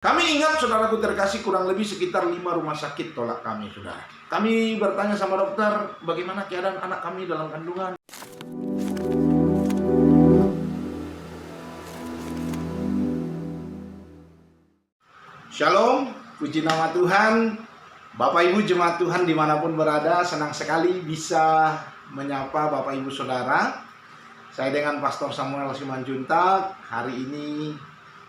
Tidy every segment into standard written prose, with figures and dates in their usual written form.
Kami ingat, saudaraku terkasih, kurang lebih sekitar 5 rumah sakit tolak kami, saudara. Kami bertanya sama dokter, bagaimana keadaan anak kami dalam kandungan. Shalom, puji nama Tuhan. Bapak Ibu jemaat Tuhan dimanapun berada, senang sekali bisa menyapa Bapak Ibu Saudara. Saya dengan Pastor Samuel Simanjuntak. Hari ini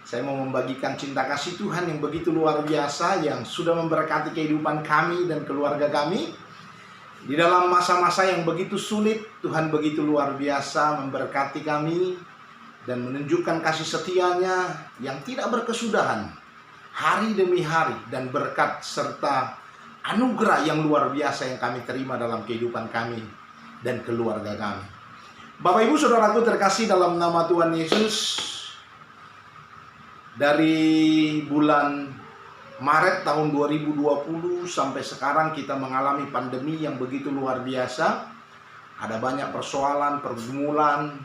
saya mau membagikan cinta kasih Tuhan yang begitu luar biasa, yang sudah memberkati kehidupan kami dan keluarga kami. Di dalam masa-masa yang begitu sulit, Tuhan begitu luar biasa memberkati kami dan menunjukkan kasih setianya yang tidak berkesudahan hari demi hari, dan berkat serta anugerah yang luar biasa yang kami terima dalam kehidupan kami dan keluarga kami. Bapak Ibu Saudaraku terkasih dalam nama Tuhan Yesus, dari bulan Maret tahun 2020 sampai sekarang kita mengalami pandemi yang begitu luar biasa. Ada banyak persoalan, pergumulan,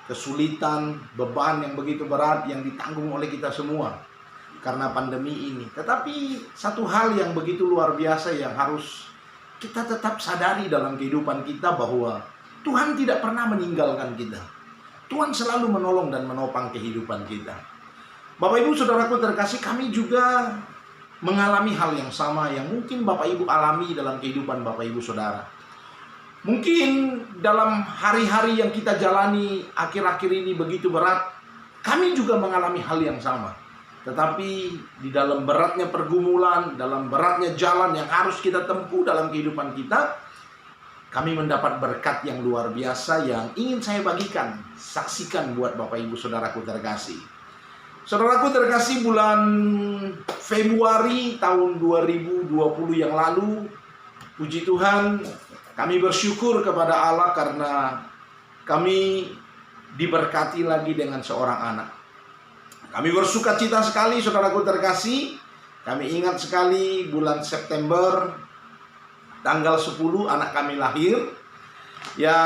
kesulitan, beban yang begitu berat yang ditanggung oleh kita semua karena pandemi ini. Tetapi satu hal yang begitu luar biasa yang harus kita tetap sadari dalam kehidupan kita, bahwa Tuhan tidak pernah meninggalkan kita. Tuhan selalu menolong dan menopang kehidupan kita. Bapak Ibu Saudaraku terkasih, kami juga mengalami hal yang sama yang mungkin Bapak Ibu alami dalam kehidupan Bapak Ibu Saudara. Mungkin dalam hari-hari yang kita jalani akhir-akhir ini begitu berat, kami juga mengalami hal yang sama. Tetapi di dalam beratnya pergumulan, dalam beratnya jalan yang harus kita tempuh dalam kehidupan kita, kami mendapat berkat yang luar biasa yang ingin saya bagikan, saksikan buat Bapak Ibu Saudaraku terkasih. Saudaraku terkasih, bulan Februari tahun 2020 yang lalu, puji Tuhan, kami bersyukur kepada Allah karena kami diberkati lagi dengan seorang anak. Kami bersuka cita sekali, saudaraku terkasih. Kami ingat sekali bulan September tanggal 10 anak kami lahir. Ya,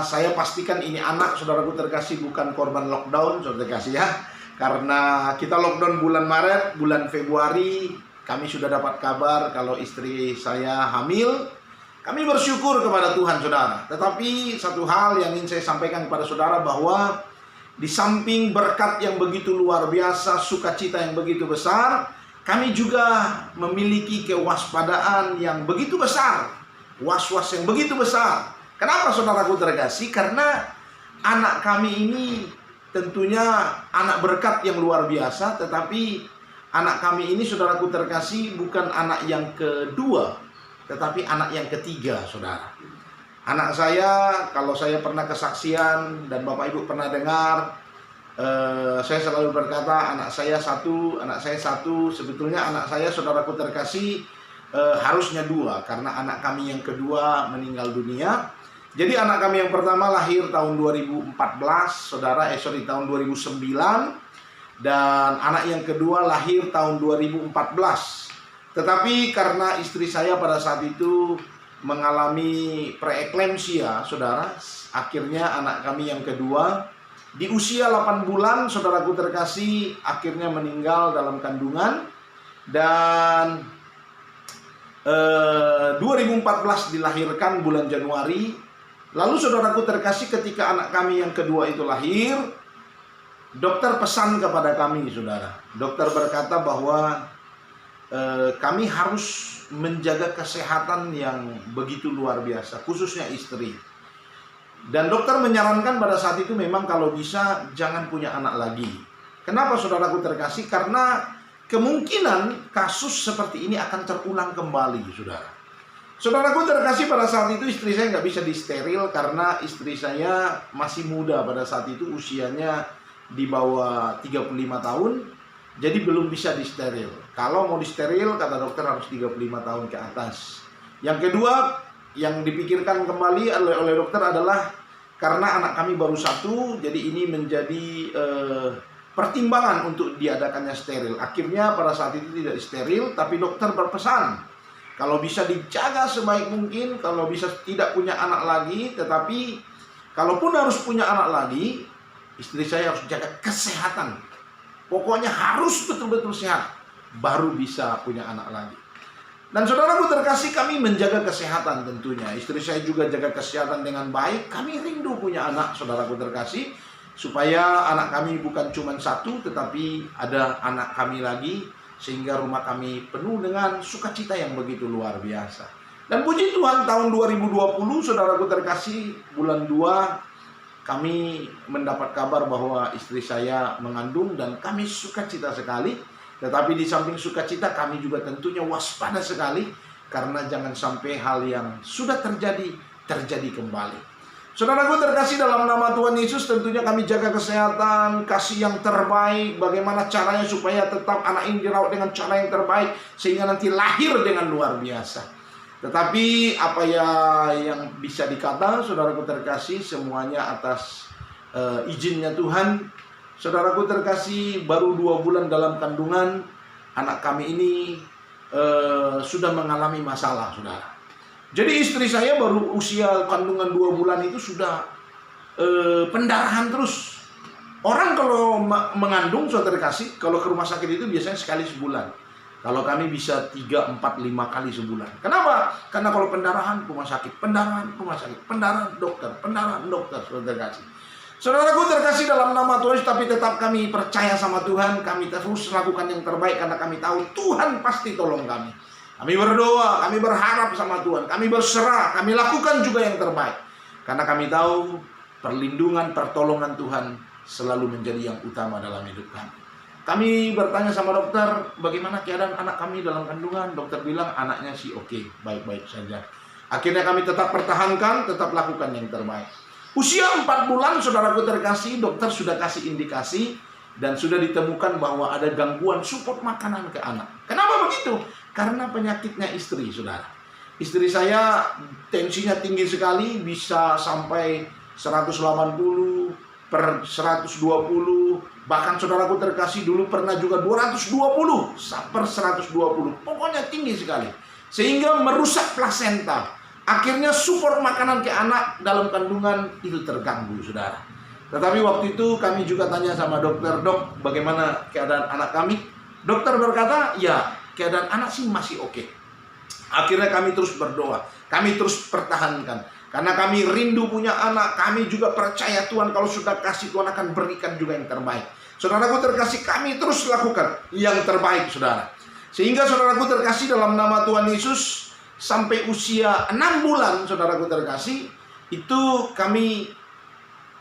saya pastikan ini anak, saudaraku terkasih, bukan korban lockdown, saudara terkasih ya. Karena kita lockdown bulan Maret, bulan Februari kami sudah dapat kabar kalau istri saya hamil. Kami bersyukur kepada Tuhan, saudara. Tetapi satu hal yang ingin saya sampaikan kepada saudara, bahwa di samping berkat yang begitu luar biasa, sukacita yang begitu besar, kami juga memiliki kewaspadaan yang begitu besar, was-was yang begitu besar. Kenapa, saudaraku terkasih? Karena anak kami ini tentunya anak berkat yang luar biasa, tetapi anak kami ini, saudaraku terkasih, bukan anak yang kedua, tetapi anak yang ketiga, saudara. Anak saya, kalau saya pernah kesaksian dan Bapak Ibu pernah dengar, saya selalu berkata anak saya satu. Sebetulnya anak saya, saudaraku terkasih, harusnya dua, karena anak kami yang kedua meninggal dunia. Jadi anak kami yang pertama lahir tahun 2014, tahun 2009. Dan anak yang kedua lahir tahun 2014. Tetapi karena istri saya pada saat itu mengalami preeklemsia, saudara, akhirnya anak kami yang kedua di usia 8 bulan, saudaraku terkasih, akhirnya meninggal dalam kandungan. Dan 2014 dilahirkan bulan Januari. Lalu saudaraku terkasih, ketika anak kami yang kedua itu lahir, dokter pesan kepada kami, saudara. Dokter berkata bahwa kami harus menjaga kesehatan yang begitu luar biasa, khususnya istri. Dan dokter menyarankan pada saat itu memang kalau bisa jangan punya anak lagi. Kenapa, saudaraku terkasih? Karena kemungkinan kasus seperti ini akan terulang kembali, saudara. Saudaraku terkasih, pada saat itu istri saya nggak bisa disteril karena istri saya masih muda pada saat itu, usianya di bawah 35 tahun. Jadi belum bisa disteril. Kalau mau disteril, kata dokter, harus 35 tahun ke atas. Yang kedua, yang dipikirkan kembali oleh dokter adalah karena anak kami baru satu, jadi ini menjadi pertimbangan untuk diadakannya steril. Akhirnya pada saat itu tidak steril, tapi dokter berpesan kalau bisa dijaga sebaik mungkin, kalau bisa tidak punya anak lagi. Tetapi kalaupun harus punya anak lagi, istri saya harus jaga kesehatan Pokoknya harus betul-betul sehat, baru bisa punya anak lagi. Dan saudaraku terkasih, kami menjaga kesehatan tentunya. Istri saya juga jaga kesehatan dengan baik. Kami rindu punya anak, saudaraku terkasih, supaya anak kami bukan cuma satu, tetapi ada anak kami lagi, sehingga rumah kami penuh dengan sukacita yang begitu luar biasa. Dan puji Tuhan, tahun 2020, saudaraku terkasih, bulan 2, kami mendapat kabar bahwa istri saya mengandung dan kami sukacita sekali. Tetapi di samping sukacita, kami juga tentunya waspada sekali, karena jangan sampai hal yang sudah terjadi kembali. Saudaraku terkasih, dalam nama Tuhan Yesus, tentunya kami jaga kesehatan, kasih yang terbaik. Bagaimana caranya supaya tetap anak ini dirawat dengan cara yang terbaik, sehingga nanti lahir dengan luar biasa. Tetapi apa ya yang bisa dikata, saudaraku terkasih, semuanya atas izinnya Tuhan. Saudaraku terkasih, baru 2 bulan dalam kandungan, anak kami ini sudah mengalami masalah, saudara. Jadi istri saya baru usia kandungan 2 bulan itu sudah pendarahan terus. Orang kalau mengandung, saudara kasih, kalau ke rumah sakit itu biasanya sekali sebulan. Kalau kami bisa 3, 4, 5 kali sebulan. Kenapa? Karena kalau pendarahan, rumah sakit, pendarahan, rumah sakit, pendarahan, dokter, saudara kasih. Saudaraku terkasih, dalam nama Tuhan, tapi tetap kami percaya sama Tuhan. Kami terus lakukan yang terbaik karena kami tahu Tuhan pasti tolong kami. Kami berdoa, kami berharap sama Tuhan, kami berserah, kami lakukan juga yang terbaik. Karena kami tahu perlindungan, pertolongan Tuhan selalu menjadi yang utama dalam hidup kami. Kami bertanya sama dokter, bagaimana keadaan anak kami dalam kandungan? Dokter bilang anaknya sih oke, baik-baik saja. Akhirnya kami tetap pertahankan, tetap lakukan yang terbaik. Usia 4 bulan, saudaraku terkasih, dokter sudah kasih indikasi dan sudah ditemukan bahwa ada gangguan support makanan ke anak. Kenapa begitu? Karena penyakitnya istri, saudara. Istri saya tensinya tinggi sekali, bisa sampai 180 per 120. Bahkan saudaraku terkasih, dulu pernah juga 220 per 120. Pokoknya tinggi sekali. Sehingga merusak plasenta. Akhirnya support makanan ke anak dalam kandungan itu terganggu, saudara. Tetapi waktu itu kami juga tanya sama dokter, dok, bagaimana keadaan anak kami? Dokter berkata, ya, keadaan anak sih masih oke. Akhirnya kami terus berdoa, kami terus pertahankan. Karena kami rindu punya anak, kami juga percaya Tuhan kalau sudah kasih, Tuhan akan berikan juga yang terbaik. Saudaraku terkasih, kami terus lakukan yang terbaik, saudara. Sehingga saudaraku terkasih, dalam nama Tuhan Yesus, sampai usia 6 bulan, saudaraku terkasih, itu kami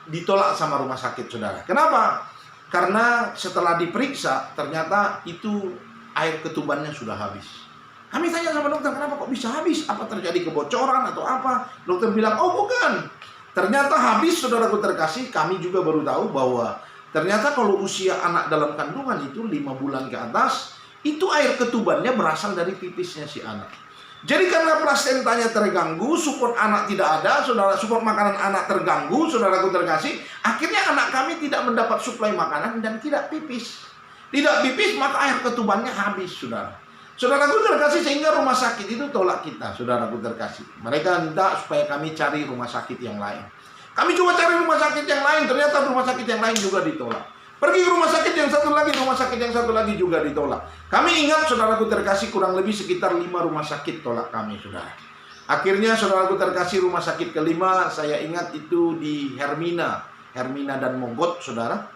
ditolak sama rumah sakit, saudara. Kenapa? Karena setelah diperiksa, ternyata itu air ketubannya sudah habis. Kami tanya sama dokter, kenapa kok bisa habis? Apa terjadi kebocoran atau apa? Dokter bilang, oh bukan. Ternyata habis, saudaraku terkasih. Kami juga baru tahu bahwa ternyata kalau usia anak dalam kandungan itu 5 bulan ke atas, itu air ketubannya berasal dari pipisnya si anak. Jadi karena plasentanya terganggu, support anak tidak ada, saudara, support makanan anak terganggu, saudaraku terkasih, akhirnya anak kami tidak mendapat suplai makanan dan tidak pipis. Tidak pipis, maka air ketubannya habis, saudara. Saudaraku terkasih, sehingga rumah sakit itu tolak kita, saudaraku terkasih. Mereka minta supaya kami cari rumah sakit yang lain. Kami coba cari rumah sakit yang lain, ternyata rumah sakit yang lain juga ditolak. Pergi ke rumah sakit yang satu lagi, rumah sakit yang satu lagi juga ditolak. Kami ingat, saudaraku terkasih, kurang lebih sekitar 5 rumah sakit tolak kami, saudara. Akhirnya, saudaraku terkasih, rumah sakit kelima, saya ingat itu di Hermina dan Mogot, saudara.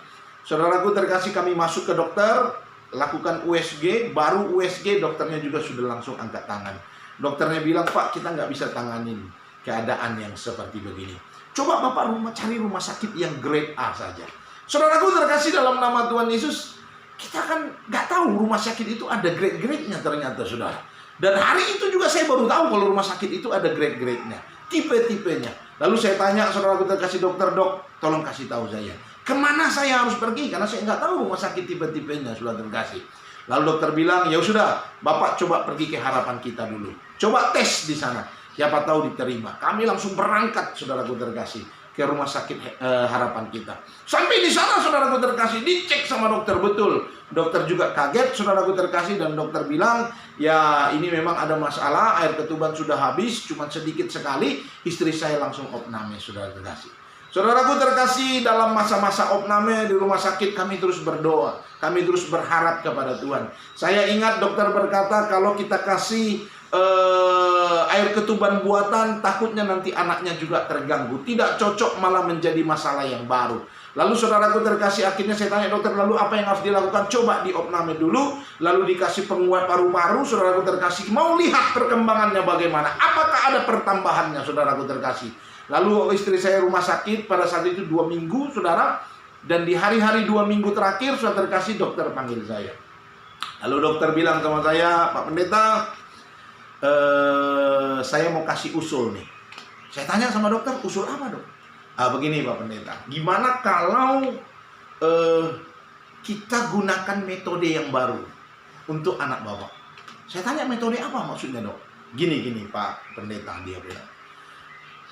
Saudaraku terkasih, kami masuk ke dokter, lakukan USG, baru USG, dokternya juga sudah langsung angkat tangan. Dokternya bilang, Pak, kita nggak bisa tanganin keadaan yang seperti begini. Coba Bapak cari rumah sakit yang grade A saja. Saudaraku terkasih, dalam nama Tuhan Yesus, kita kan nggak tahu rumah sakit itu ada grade-grade-nya ternyata, saudara. Dan hari itu juga saya baru tahu kalau rumah sakit itu ada grade-grade-nya, tipe-tipenya. Lalu saya tanya, saudaraku terkasih, dokter, dok, tolong kasih tahu saya, kemana saya harus pergi? Karena saya nggak tahu rumah sakit tipe-tipenya, saudara terkasih. Lalu dokter bilang, ya sudah, Bapak coba pergi ke Harapan Kita dulu. Coba tes di sana, siapa tahu diterima. Kami langsung berangkat, saudaraku terkasih, ke rumah sakit Harapan Kita. Sampai di sana, saudaraku terkasih, dicek sama dokter, betul. Dokter juga kaget, saudaraku terkasih, dan dokter bilang, ya ini memang ada masalah, air ketuban sudah habis, cuma sedikit sekali. Istri saya langsung opname, saudara terkasih. Saudaraku terkasih, dalam masa-masa opname di rumah sakit kami terus berdoa, kami terus berharap kepada Tuhan. Saya ingat dokter berkata kalau kita kasih air ketuban buatan, takutnya nanti anaknya juga terganggu, tidak cocok, malah menjadi masalah yang baru. Lalu saudaraku terkasih, akhirnya saya tanya dokter, lalu apa yang harus dilakukan? Coba diopname dulu, lalu dikasih penguat paru-paru. Saudaraku terkasih, mau lihat perkembangannya bagaimana, apakah ada pertambahannya, saudaraku terkasih. Lalu istri saya rumah sakit pada saat itu 2 minggu, saudara. Dan di hari-hari 2 minggu terakhir, saudara terkasih, dokter panggil saya. Lalu dokter bilang sama saya, Pak Pendeta, saya mau kasih usul nih. Saya tanya sama dokter, usul apa dok? Begini Pak Pendeta, gimana kalau kita gunakan metode yang baru untuk anak bapak? Saya tanya, metode apa maksudnya dok? Gini Pak Pendeta, dia bilang,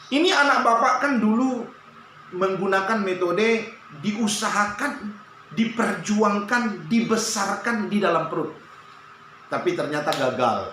ini anak bapak kan dulu menggunakan metode diusahakan, diperjuangkan, dibesarkan di dalam perut. Tapi ternyata gagal.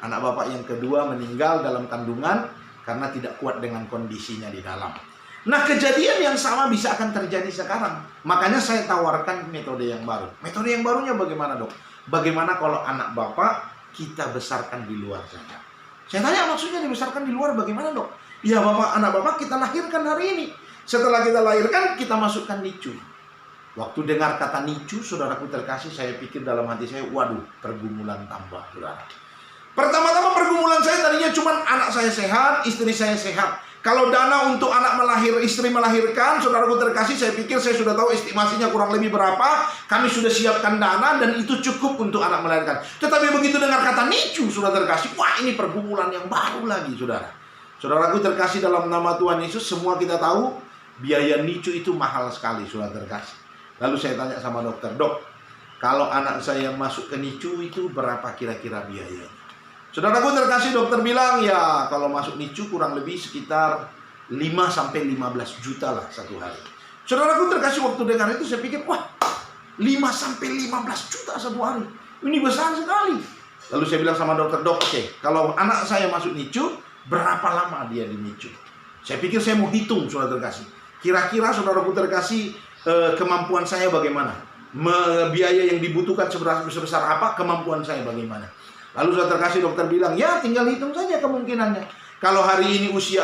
Anak bapak yang kedua meninggal dalam kandungan karena tidak kuat dengan kondisinya di dalam. Nah, kejadian yang sama bisa akan terjadi sekarang. Makanya saya tawarkan metode yang baru. Metode yang barunya bagaimana dok? Bagaimana kalau anak bapak kita besarkan di luar saja? Saya tanya, maksudnya dibesarkan di luar bagaimana dok? Ya anak bapak kita lahirkan hari ini. Setelah kita lahirkan, kita masukkan NICU. Waktu dengar kata NICU, saudaraku terkasih, saya pikir dalam hati saya, waduh, pergumulan tambah, saudara. Pertama-tama pergumulan saya tadinya cuma anak saya sehat, istri saya sehat. Kalau dana untuk istri melahirkan, saudaraku terkasih, saya pikir saya sudah tahu estimasinya kurang lebih berapa. Kami sudah siapkan dana dan itu cukup untuk anak melahirkan. Tetapi begitu dengar kata NICU, saudara terkasih, wah ini pergumulan yang baru lagi, saudara. Saudaraku terkasih, dalam nama Tuhan Yesus, semua kita tahu biaya NICU itu mahal sekali, saudara terkasih. Lalu saya tanya sama dokter, dok, kalau anak saya masuk ke NICU itu berapa kira-kira biayanya? Saudaraku terkasih, dokter bilang, ya kalau masuk NICU kurang lebih sekitar 5-15 juta lah satu hari. Saudaraku terkasih, waktu dengar itu saya pikir, wah 5-15 juta satu hari, ini besar sekali. Lalu saya bilang sama dokter, dok, oke, kalau anak saya masuk NICU, berapa lama dia di NICU? Saya pikir saya mau hitung, saudara terkasih. Kira-kira saudaraku terkasih, kemampuan saya bagaimana? Biaya yang dibutuhkan sebesar apa? Kemampuan saya bagaimana? Lalu saudara terkasih, dokter bilang, ya tinggal hitung saja kemungkinannya. Kalau hari ini usia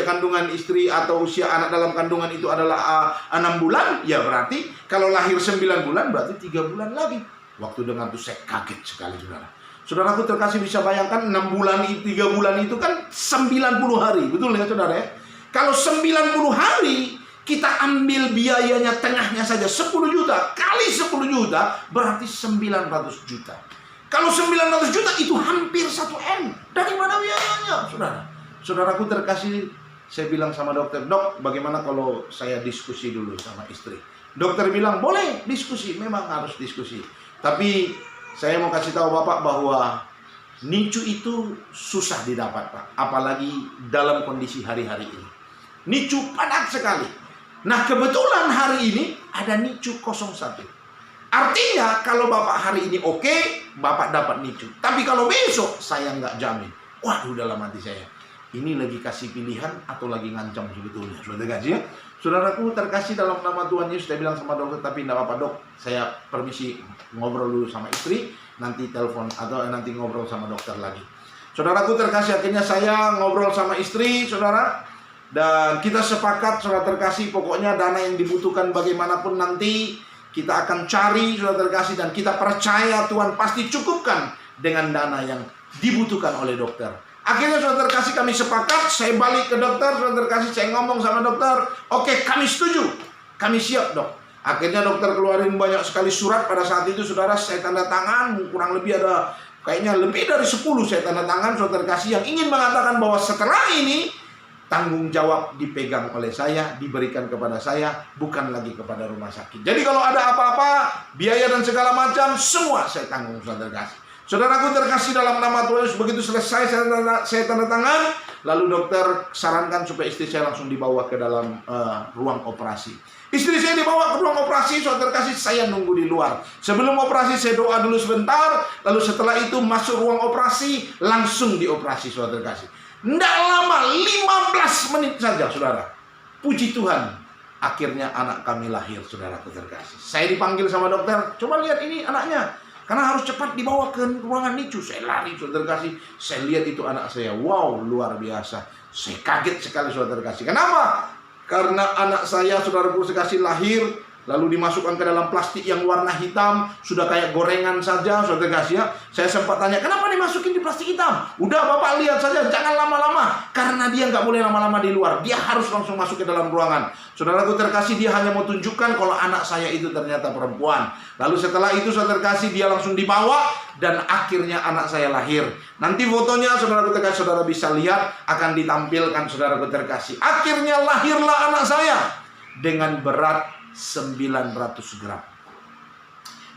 kandungan istri atau usia anak dalam kandungan itu adalah 6 bulan, ya berarti kalau lahir 9 bulan berarti 3 bulan lagi. Waktu dengar itu saya kaget sekali, saudara. Saudaraku terkasih, bisa bayangkan 6 bulan, 3 bulan itu kan 90 hari. Betul ya saudara ya? Kalau 90 hari, kita ambil biayanya tengahnya saja 10 juta. Kali 10 juta, berarti 900 juta. Kalau 900 juta itu hampir 1 M. Dari mana biayanya, saudara? Saudaraku terkasih, saya bilang sama dokter, dok, bagaimana kalau saya diskusi dulu sama istri? Dokter bilang, boleh diskusi, memang harus diskusi. Tapi saya mau kasih tahu Bapak bahwa NICU itu susah didapat, Pak. Apalagi dalam kondisi hari-hari ini. NICU padat sekali. Nah, kebetulan hari ini ada NICU 01. Artinya, kalau Bapak hari ini oke, Bapak dapat NICU. Tapi kalau besok, saya nggak jamin. Waduh, dalam hati saya. Ini lagi kasih pilihan atau lagi ngancam sebetulnya. Sudah kasih ya? Saudaraku terkasih, dalam nama Tuhan Yesus, saya bilang sama dokter, tapi enggak apa-apa dok, saya permisi ngobrol dulu sama istri, nanti telepon atau nanti ngobrol sama dokter lagi. Saudaraku terkasih, akhirnya saya ngobrol sama istri, saudara, dan kita sepakat, saudara terkasih, pokoknya dana yang dibutuhkan bagaimanapun nanti kita akan cari, saudara terkasih, dan kita percaya Tuhan pasti cukupkan dengan dana yang dibutuhkan oleh dokter. Akhirnya saudara terkasih, kami sepakat, saya balik ke dokter, saudara terkasih, saya ngomong sama dokter, oke, kami setuju, kami siap dok. Akhirnya dokter keluarin banyak sekali surat pada saat itu, saudara, saya tanda tangan, kurang lebih ada, kayaknya lebih dari 10 saya tanda tangan, saudara terkasih, yang ingin mengatakan bahwa setelah ini, tanggung jawab dipegang oleh saya, diberikan kepada saya, bukan lagi kepada rumah sakit. Jadi kalau ada apa-apa, biaya dan segala macam, semua saya tanggung, saudara terkasih. Saudaraku terkasih, dalam nama Tuhan Yesus, begitu selesai saya tanda tangan, lalu dokter sarankan supaya istri saya langsung dibawa ke dalam ruang operasi. Istri saya dibawa ke ruang operasi, saudara terkasih, saya nunggu di luar. Sebelum operasi saya doa dulu sebentar, lalu setelah itu masuk ruang operasi, langsung dioperasi, saudara terkasih. Tidak lama, 15 menit saja, saudara. Puji Tuhan, akhirnya anak kami lahir, saudaraku terkasih. Saya dipanggil sama dokter, coba lihat ini anaknya, karena harus cepat dibawa ke ruangan NICU. Saya lari, saudara terkasih. Saya lihat itu anak saya, wow, luar biasa. Saya kaget sekali, saudara terkasih. Kenapa? Karena anak saya, saudaraku terkasih, lahir lalu dimasukkan ke dalam plastik yang warna hitam, sudah kayak gorengan saja, saudara terkasih ya. Saya sempat tanya, kenapa dimasukin di plastik hitam? Udah Bapak lihat saja, jangan lama-lama. Karena dia nggak boleh lama-lama di luar, dia harus langsung masuk ke dalam ruangan. Saudaraku terkasih, dia hanya mau tunjukkan kalau anak saya itu ternyata perempuan. Lalu setelah itu, saudara terkasih, dia langsung dibawa dan akhirnya anak saya lahir. Nanti fotonya, saudaraku terkasih, saudara bisa lihat, akan ditampilkan, saudaraku terkasih. Akhirnya lahirlah anak saya dengan berat 900 gram.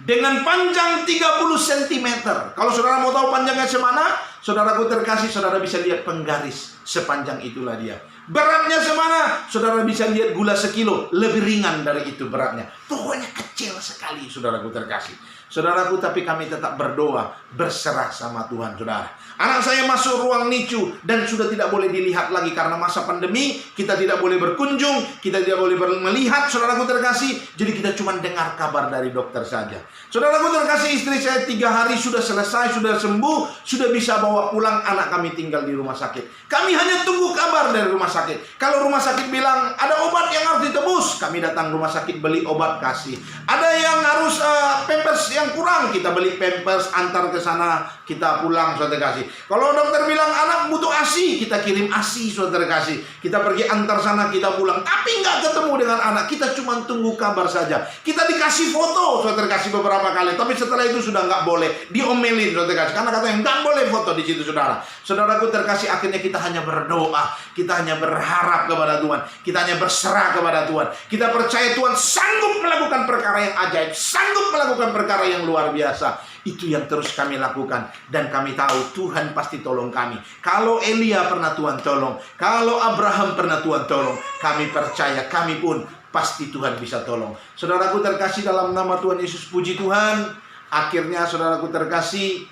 Dengan panjang 30 cm. Kalau saudara mau tahu panjangnya semana, saudaraku terkasih, saudara bisa lihat penggaris. Sepanjang itulah dia. Beratnya semana, saudara bisa lihat gula sekilo. Lebih ringan dari itu beratnya. Pokoknya kecil sekali, saudaraku terkasih. Saudaraku, tapi kami tetap berdoa, berserah sama Tuhan, saudara. Anak saya masuk ruang NICU dan sudah tidak boleh dilihat lagi karena masa pandemi. Kita tidak boleh berkunjung, kita tidak boleh melihat, saudaraku terkasih. Jadi kita cuma dengar kabar dari dokter saja. Saudaraku terkasih, istri saya 3 hari sudah selesai, sudah sembuh, sudah bisa bawa pulang. Anak kami tinggal di rumah sakit. Kami hanya tunggu kabar dari rumah sakit. Kalau rumah sakit bilang ada obat yang harus ditebus, kami datang rumah sakit beli obat kasih. Ada yang harus pampers yang kurang, kita beli pampers, antar ke sana, kita pulang, saudara kasih. Kalau dokter bilang anak butuh ASI, kita kirim ASI, saudara kasih. Kita pergi antar sana, kita pulang. Tapi nggak ketemu dengan anak, kita cuma tunggu kabar saja. Kita dikasih foto, saudara kasih, beberapa kali. Tapi setelah itu sudah nggak boleh, diomelin, saudara kasih. Karena katanya nggak boleh foto di situ, saudara. Saudaraku terkasih, akhirnya kita hanya berdoa, kita hanya berharap kepada Tuhan, kita hanya berserah kepada Tuhan. Kita percaya Tuhan sanggup melakukan perkara yang ajaib, sanggup melakukan perkara yang luar biasa. Itu yang terus kami lakukan. Dan kami tahu Tuhan pasti tolong kami. Kalau Elia pernah Tuhan tolong, kalau Abraham pernah Tuhan tolong, kami percaya kami pun pasti Tuhan bisa tolong. Saudaraku terkasih, dalam nama Tuhan Yesus, puji Tuhan. Akhirnya saudaraku terkasih,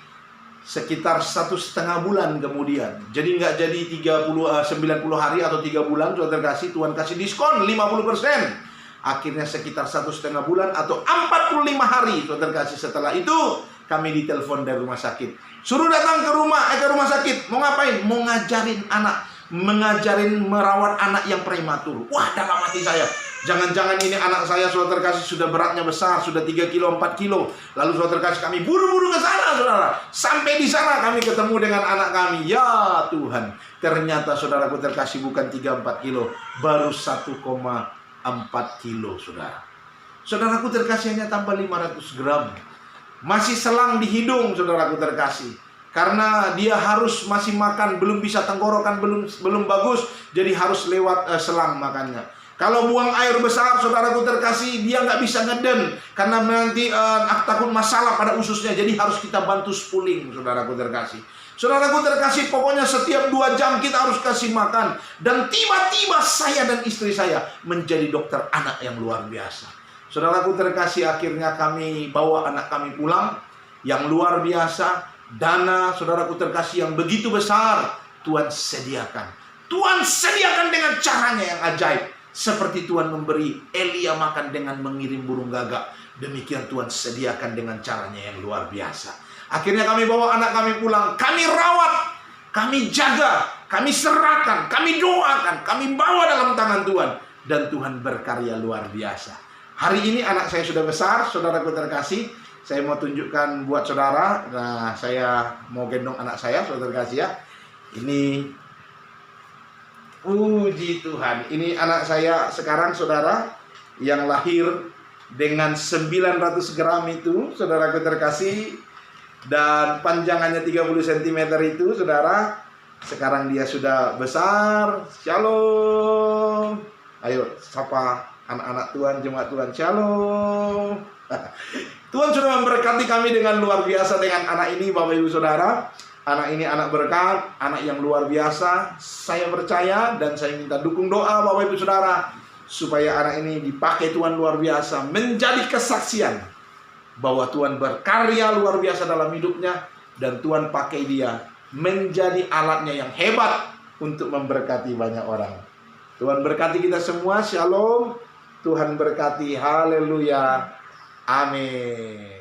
sekitar 1,5 bulan kemudian, jadi nggak jadi 90 hari atau 3 bulan, saudara terkasih, Tuhan kasih diskon 50%. Akhirnya sekitar 1,5 bulan atau 45 hari, saudara terkasih, setelah itu kami ditelepon dari rumah sakit. Suruh datang ke rumah sakit. Mau ngapain? Mau ngajarin anak, merawat anak yang prematur. Wah, dalam hati saya, jangan-jangan ini anak saya, saudara terkasih, sudah beratnya besar, sudah 3 kilo, 4 kilo. Lalu saudara terkasih, kami buru-buru ke sana, saudara. Sampai di sana kami ketemu dengan anak kami. Ya Tuhan, ternyata saudaraku terkasih bukan 3-4 kilo, baru 1,4 kilo, saudara. Saudaraku terkasih, hanya tambah 500 gram. Masih selang di hidung, saudaraku terkasih. Karena dia harus masih makan, belum bisa, tenggorokan belum bagus, jadi harus lewat selang makannya. Kalau buang air besar, saudaraku terkasih, dia nggak bisa ngeden karena nanti takut masalah pada ususnya, jadi harus kita bantu spuling, saudaraku terkasih. Saudaraku terkasih, pokoknya setiap 2 jam kita harus kasih makan. Dan tiba-tiba saya dan istri saya menjadi dokter anak yang luar biasa. Saudaraku terkasih, akhirnya kami bawa anak kami pulang. Yang luar biasa, dana saudaraku terkasih yang begitu besar, Tuhan sediakan. Tuhan sediakan dengan caranya yang ajaib. Seperti Tuhan memberi Elia makan dengan mengirim burung gagak, demikian Tuhan sediakan dengan caranya yang luar biasa. Akhirnya kami bawa anak kami pulang, kami rawat, kami jaga, kami serahkan, kami doakan, kami bawa dalam tangan Tuhan. Dan Tuhan berkarya luar biasa. Hari ini anak saya sudah besar, saudaraku terkasih. Saya mau tunjukkan buat saudara. Nah, saya mau gendong anak saya, saudara terkasih ya. Ini, puji Tuhan. Ini anak saya sekarang, saudara, yang lahir dengan 900 gram itu, saudaraku terkasih. Dan panjangannya 30 cm itu, saudara. Sekarang dia sudah besar. Shalom. Ayo, sapa anak-anak Tuhan, jemaat Tuhan. Shalom. Tuhan sudah memberkati kami dengan luar biasa dengan anak ini, Bapak Ibu Saudara. Anak ini anak berkat, anak yang luar biasa. Saya percaya dan saya minta dukung doa Bapak Ibu Saudara, supaya anak ini dipakai Tuhan luar biasa, menjadi kesaksian bahwa Tuhan berkarya luar biasa dalam hidupnya. Dan Tuhan pakai dia menjadi alatnya yang hebat untuk memberkati banyak orang. Tuhan berkati kita semua. Shalom. Tuhan berkati. Haleluya. Amin.